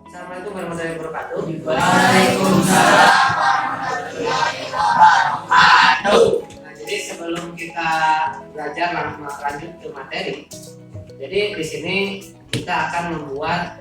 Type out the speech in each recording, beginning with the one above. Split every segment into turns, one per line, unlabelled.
Assalamualaikum warahmatullahi wabarakatuh.
Waalaikumsalam warahmatullahi wabarakatuh.
Nah, jadi sebelum kita belajar lanjut ke materi, jadi di sini kita akan membuat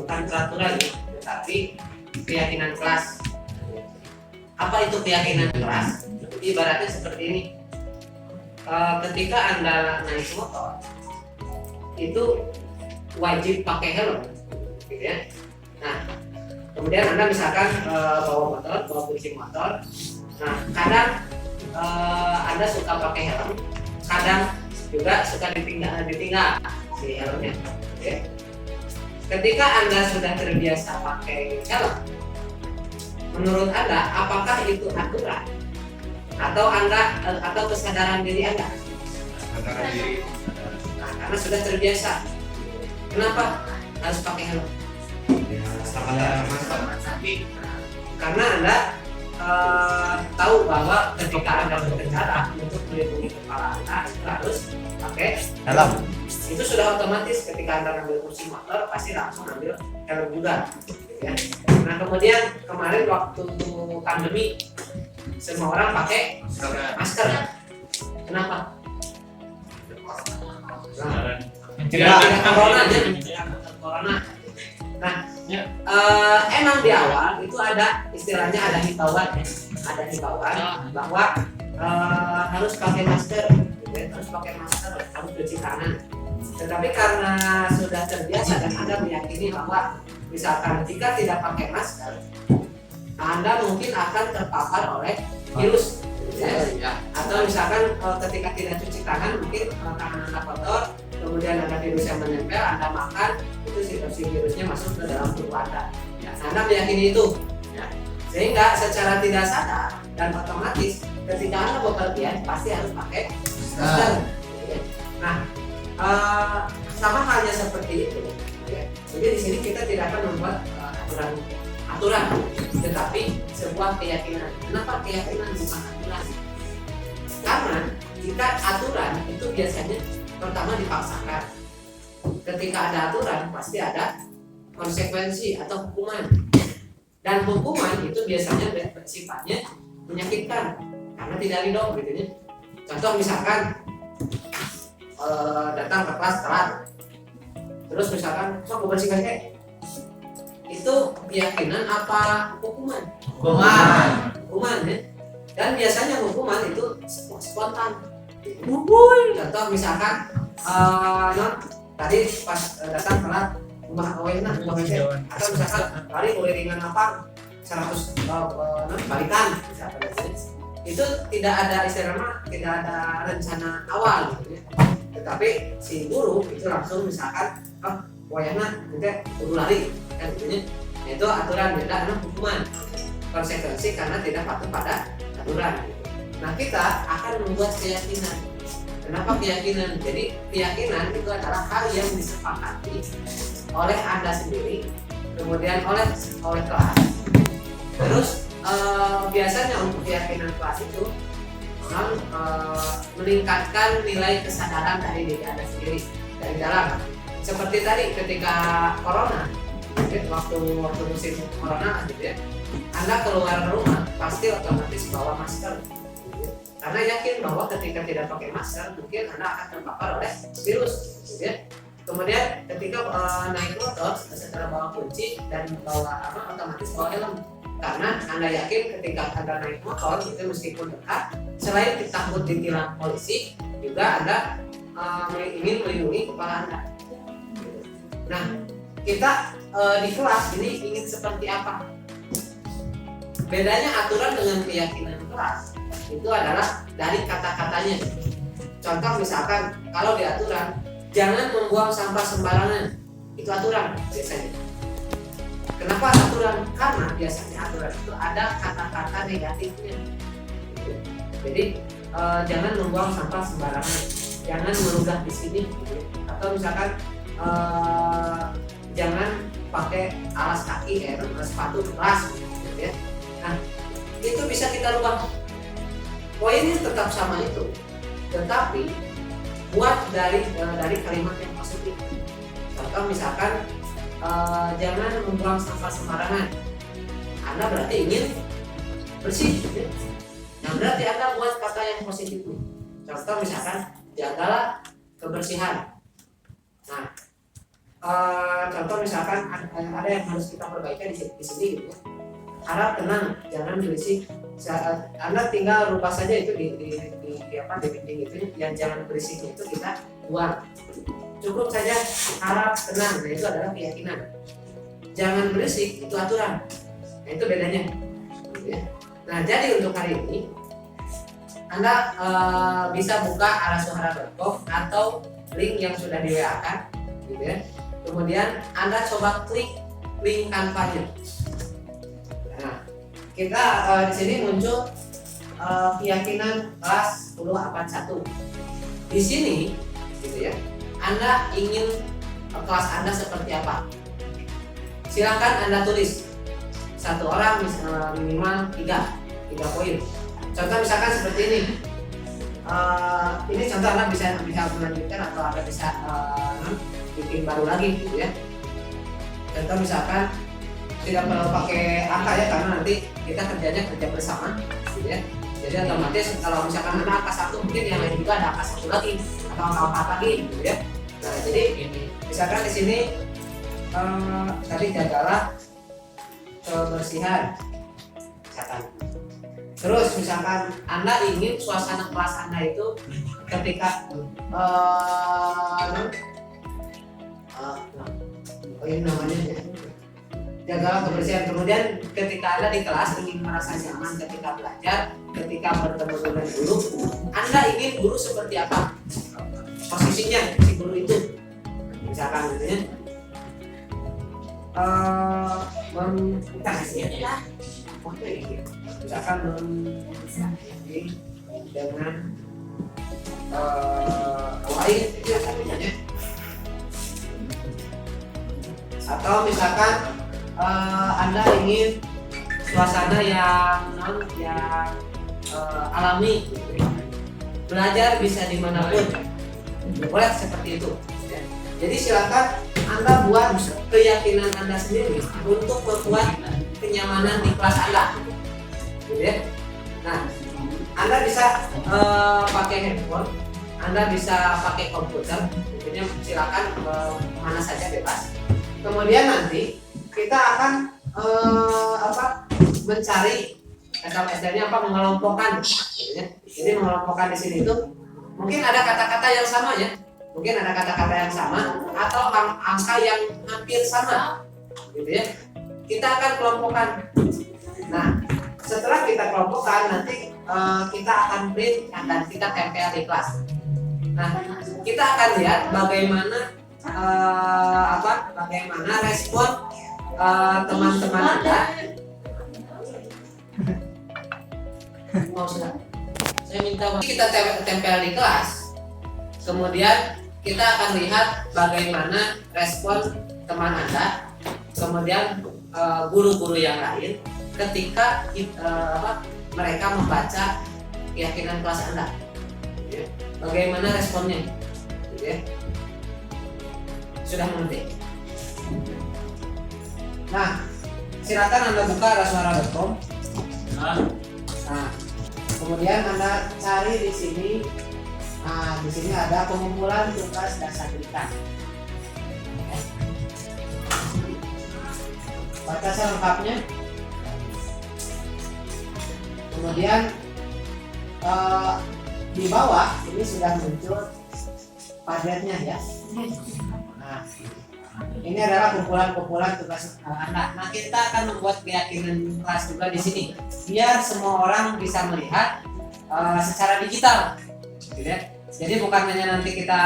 bukan peraturan, tetapi keyakinan kelas. Apa itu keyakinan kelas? Jadi ibaratnya seperti ini. Ketika Anda naik motor, itu wajib pakai helm, gitu ya. Nah, kemudian Anda misalkan bawa kucing motor. Nah, kadang Anda suka pakai helm, kadang juga suka ditinggal si helmnya. Okay. Ketika Anda sudah terbiasa pakai helm, menurut Anda apakah itu aturan atau kesadaran diri Anda?
Kesadaran diri.
Nah, karena sudah terbiasa. Kenapa harus pakai helm?
Ya, sama
Tapi karena Anda tahu bahwa ketika Anda berkendara untuk melindungi kepala Anda harus pakai
helm.
Itu sudah otomatis ketika Anda ngambil kursi motor pasti langsung ambil helm juga, gitu ya. Nah, kemudian kemarin waktu pandemi semua orang pakai masker. Kenapa? Tidak corona. Nah, emang di awal itu ada istilahnya ada himbauan bahwa harus pakai masker, harus cuci tangan. Tetapi karena sudah terbiasa dan Anda meyakini bahwa misalkan jika tidak pakai masker, Anda mungkin akan terpapar oleh virus. Ya. Atau misalkan ketika tidak cuci tangan mungkin tangan Anda kotor, kemudian ada virus yang menempel, Anda makan, itu si virusnya masuk ke dalam tubuh Anda. Ya, Anda meyakini itu. Ya. Sehingga secara tidak sadar dan otomatis ketika Anda bepergian pasti harus pakai masker. Nah, sama halnya seperti itu. Ya. Jadi di sini kita tidak akan membuat aturan, tetapi sebuah keyakinan. Kenapa keyakinan bukan aturan? Karena jika aturan itu biasanya pertama dipaksakan. Ketika ada aturan pasti ada konsekuensi atau hukuman. Dan hukuman itu biasanya sifatnya menyakitkan karena tidak ridho, gitu ya. Contoh misalkan datang ke kelas telat, terus misalkan sok bersihkan itu keyakinan apa hukuman? Hukuman ya. Dan biasanya hukuman itu spontan. Contoh misalkan tadi pas datang telat atau misalkan lari uringan apa 100 balikan misalkan, itu tidak ada tidak ada rencana awal, gitu ya. Tetapi si guru itu langsung misalkan wayana nanti kudu lari kan, gitu. Itu aturan, beda dengan hukuman, konsekuensi karena tidak patuh pada aturan. Nah, kita akan membuat keyakinan. Kenapa keyakinan? Jadi keyakinan itu adalah hal yang disepakati oleh Anda sendiri, kemudian oleh kelas. Terus biasanya untuk keyakinan kelas itu meningkatkan nilai kesadaran dari diri Anda sendiri dari dalam. Seperti tadi ketika corona, waktu musim corona, gitu ya, Anda keluar rumah pasti otomatis bawa masker, karena yakin bahwa ketika tidak pakai masker mungkin Anda akan terpapar oleh virus, gitu ya. Kemudian ketika naik motor setelah bawa kunci dan bawa otomatis bawa helm, karena Anda yakin ketika Anda naik motor itu meskipun dekat, selain takut ditilang polisi, juga Anda ingin melindungi kepala Anda. Nah, kita di kelas ini ingin seperti apa? Bedanya aturan dengan keyakinan kelas itu adalah dari kata-katanya. Contoh misalkan kalau di aturan jangan membuang sampah sembarangan, itu aturan biasanya. Kenapa aturan? Karena biasanya aturan itu ada kata-kata negatifnya. Jadi jangan membuang sampah sembarangan, jangan melunggah di sini, gitu. Atau misalkan jangan pakai alas kaki sepatu keras, gitu ya. Nah, itu bisa kita rubah. Poinnya tetap sama itu, tetapi buat dari kalimat yang positif. Contoh misalkan jangan membuang sampah sembarangan. Anda berarti ingin bersih, ya? Nah berarti Anda buat kata yang positif. Contoh misalkan jagalah kebersihan. Nah, contoh misalkan ada yang harus kita perbaiki di sini gitu ya. Harap tenang, jangan berisik. Anda tinggal rubah saja itu di dinding itu, yang jangan berisiknya itu kita buang. Cukup saja harap tenang. Nah itu adalah keyakinan. Jangan berisik itu aturan. Nah itu bedanya. Gitu ya. Nah jadi untuk hari ini Anda bisa buka arasuhara.com atau link yang sudah di WA kan, gitu ya. Kemudian Anda coba klik link kampanye. Nah, kita di sini muncul keyakinan kelas 1081. Di sini, gitu ya. Anda ingin kelas Anda seperti apa? Silakan Anda tulis. Satu orang minimal 3 poin. Contoh misalkan seperti ini. Ini contoh Anda bisa melanjutkan atau Anda bisa bikin baru lagi gitu ya. Contoh misalkan tidak perlu pakai angka ya, karena nanti kita kerja bersama gitu ya. Jadi otomatis kalau misalkan ada angka 1, mungkin yang lain juga ada angka 1 lagi atau angka 4 lagi gitu ya. Nah jadi misalkan di sini tadi jagalah kebersihan misalkan. Terus misalkan Anda ingin suasana kelas Anda itu ketika ini namanya jagalah kebersihan. Kemudian ketika Anda di kelas ingin merasa nyaman ketika belajar, ketika bertemu dengan guru, Anda ingin guru seperti apa? Posisinya si guru itu, misalkan gitu ya. Misalkan dengan baik biasanya, atau misalkan Anda ingin suasana yang alami, belajar bisa dimanapun, boleh seperti itu. Jadi silakan Anda buat keyakinan Anda sendiri untuk membuat kenyamanan di kelas Anda, gitu ya. Nah, Anda bisa pakai handphone, Anda bisa pakai komputer, intinya silakan mana saja bebas. Kemudian nanti kita akan mencari SDM-nya mengelompokkan, gitu ya. Jadi mengelompokkan di sini itu mungkin ada kata-kata yang sama ya. Mungkin ada kata-kata yang sama atau angka yang hampir sama, gitu ya. Kita akan kelompokkan. Nah, setelah kita kelompokkan nanti kita akan print dan kita tempel di kelas. Nah, kita akan lihat bagaimana respon teman-teman Anda. Mau sudah. Saya minta kita tempel di kelas. Kemudian kita akan lihat bagaimana respon teman Anda, kemudian guru-guru yang lain ketika mereka membaca keyakinan kelas Anda, ya. Bagaimana responnya, ya. Sudah mengerti? Nah, silakan Anda buka arasuhara.com. Nah, kemudian Anda cari di sini. Nah, di sini ada pengumpulan tugas dasar kita. Baca selengkapnya. Kemudian di bawah ini sudah muncul padatnya ya. Nah, ini adalah kumpulan-kumpulan tugas Anda. Nah, kita akan membuat keyakinan kelas juga di sini, biar semua orang bisa melihat secara digital. Jadi bukan hanya nanti kita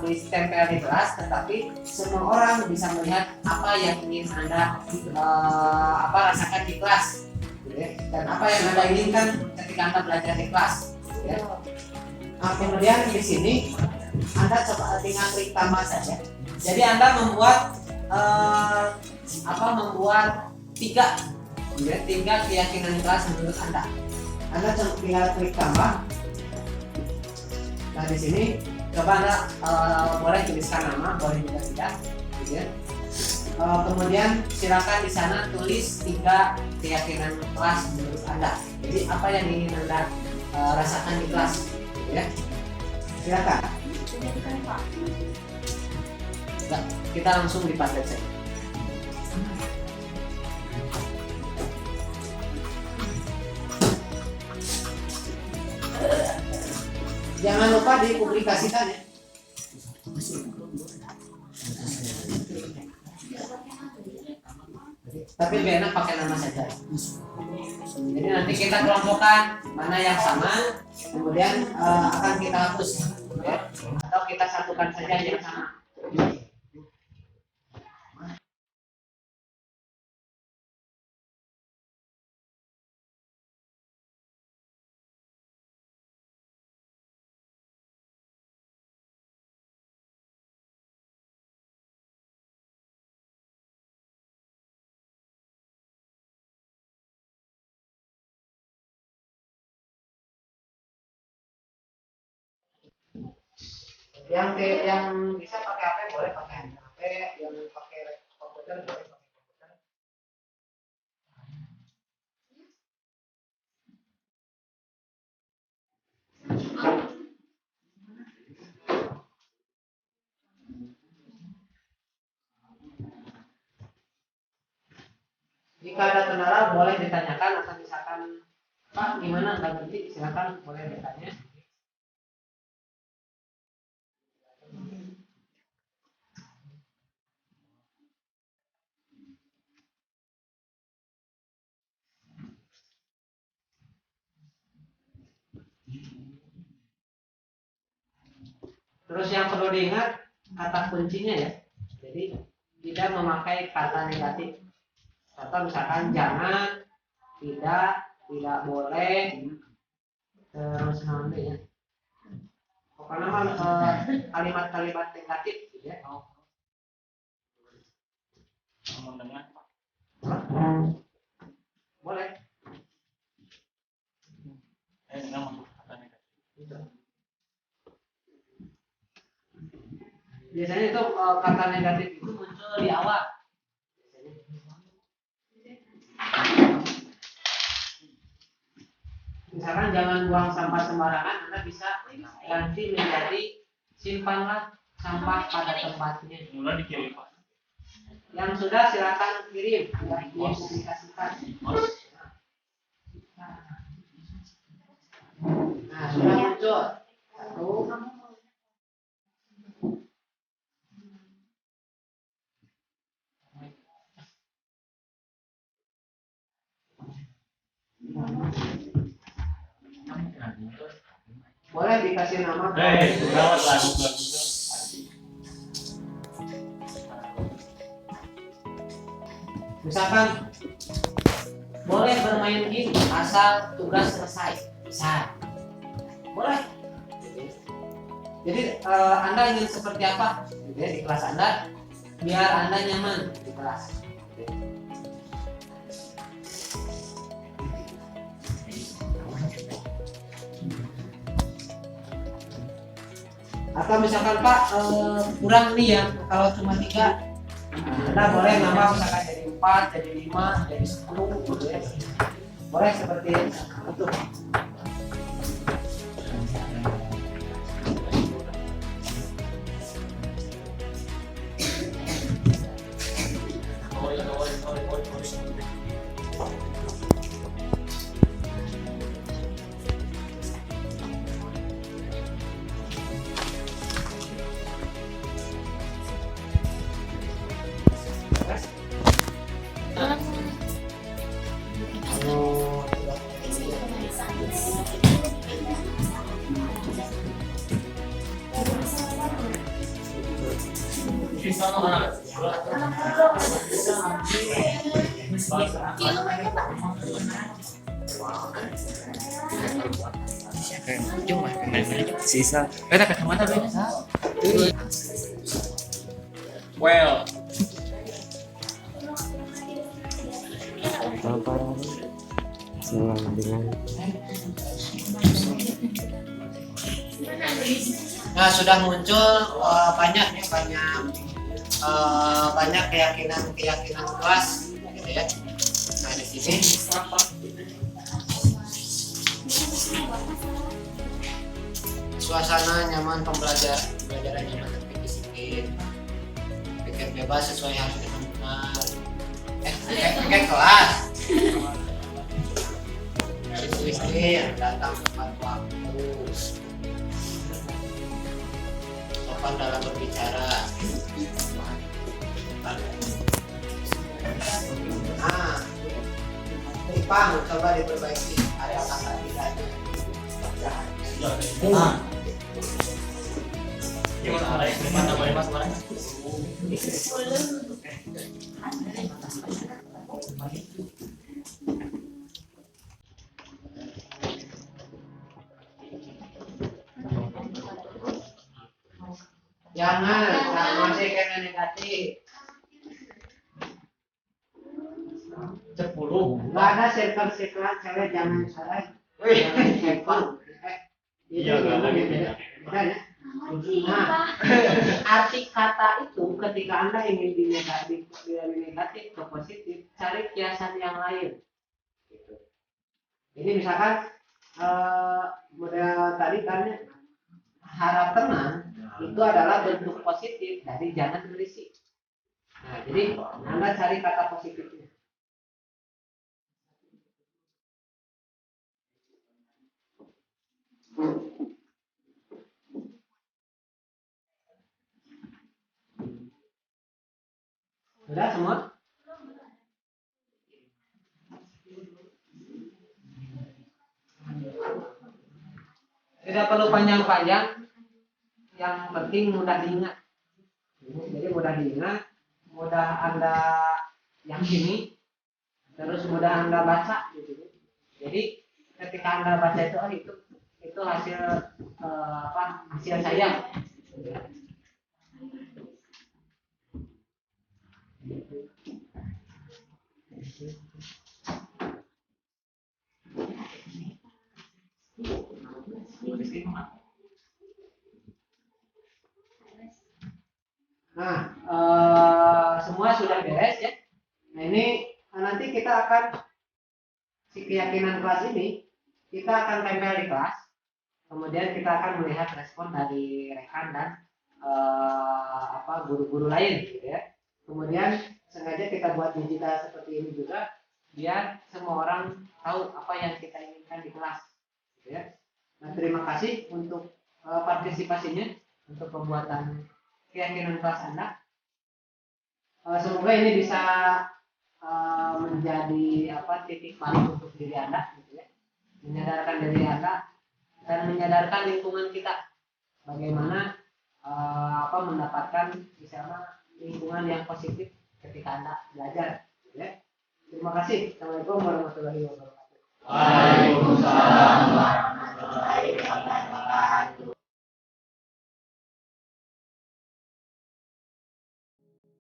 ditempel di kelas, tetapi semua orang bisa melihat apa yang ingin Anda rasakan di kelas, dan apa yang Anda inginkan ketika Anda belajar di kelas. Nah, kemudian di sini Anda coba tinggal klik tambah saja. Jadi Anda membuat tiga keyakinan kelas menurut Anda. Anda tinggal klik tambah. Nah, di sini coba Anda boleh tuliskan nama, boleh juga tidak, gitu ya. Kemudian silakan di sana tulis 3 keyakinan kelas menurut Anda. Jadi apa yang ingin Anda rasakan di kelas, gitu ya. Silakan. Nah, kita langsung di part saja. Jangan lupa dipublikasikan ya. Tapi lebih enak pakai nama saja. Jadi nanti kita kelompokkan mana yang sama, kemudian akan kita hapus, ya. Atau kita satukan saja yang sama. Yang bisa pakai HP boleh pakai HP, yang pakai komputer boleh pakai komputer. Jika ada kendala boleh ditanyakan atau misalkan Pak gimana nggak ngerti silakan boleh bertanya. Terus yang perlu diingat kata kuncinya ya. Jadi tidak memakai kata negatif. Contoh misalkan jangan, tidak boleh, terus nanti ya. Pokoknya kalimat-kalimat negatif gitu ya. Boleh. Biasanya itu kata negatif itu muncul di awal. Misalkan jangan buang sampah sembarangan, Anda bisa ganti menjadi simpanlah sampah pada tempatnya. Yang sudah silakan kirim, dipublikasikan. Nah, sudah muncul. Satu. Boleh dikasih nama. Misalkan boleh bermain game asal tugas selesai. Bisa. Boleh. Jadi Anda ingin seperti apa? Jadi, di kelas Anda biar Anda nyaman di kelas. Atau misalkan Pak kurang nih ya, kalau cuma 3 Anda boleh nambah misalkan jadi 4, jadi 5, jadi 10 gitu ya. Boleh seperti itu.
Sisa.
Kita kacamata dulu. Well.
Nah, sudah muncul banyak banyak keyakinan kelas gitu ya. Nah di sini suasana nyaman pembelajaran nyaman tapi disiplin, pikir bebas sesuai hal yang benar, pikir kelas, disiplin, datang tepat waktu, sopan dalam berbicara. Nah, Ipang coba diperbaiki area kata tidaknya.
Gimana ada yang mana boleh mas mana?
Jangan masih kena negatif.
10.
Nggak ada circle-circle cewek jangan salah.
Wih.
Jangan cekon.
Iya, nggak ada gitu ya.
Nah, arti kata itu ketika Anda ingin negatif ke positif, cari kiasan yang lain. Gitu. Ini misalkan model tadi kan harap tenang itu adalah bentuk positif dari jangan berisik. Nah, jadi Anda cari kata positifnya. Sudah semua? Tidak perlu panjang-panjang, yang penting mudah diingat. Jadi mudah diingat, mudah Anda yakini, terus mudah Anda baca. Gitu. Jadi ketika Anda baca itu hasil hasil saya. Nah, semua sudah beres ya. Nah ini nanti kita akan si keyakinan kelas ini kita akan tempel di kelas. Kemudian kita akan melihat respon dari rekan dan guru-guru lain, gitu ya. Kemudian sengaja kita buat digital seperti ini juga biar semua orang tahu apa yang kita inginkan di kelas, gitu ya. Nah, terima kasih untuk partisipasinya untuk pembuatan keyakinan kelas Anda. Semoga ini bisa menjadi titik balik untuk diri Anda, gitu ya. Menyadarkan diri Anda dan menyadarkan lingkungan kita bagaimana mendapatkan misalnya lingkungan yang positif ketika Anda belajar, gitu ya. Terima kasih. Assalamualaikum warahmatullahi wabarakatuh.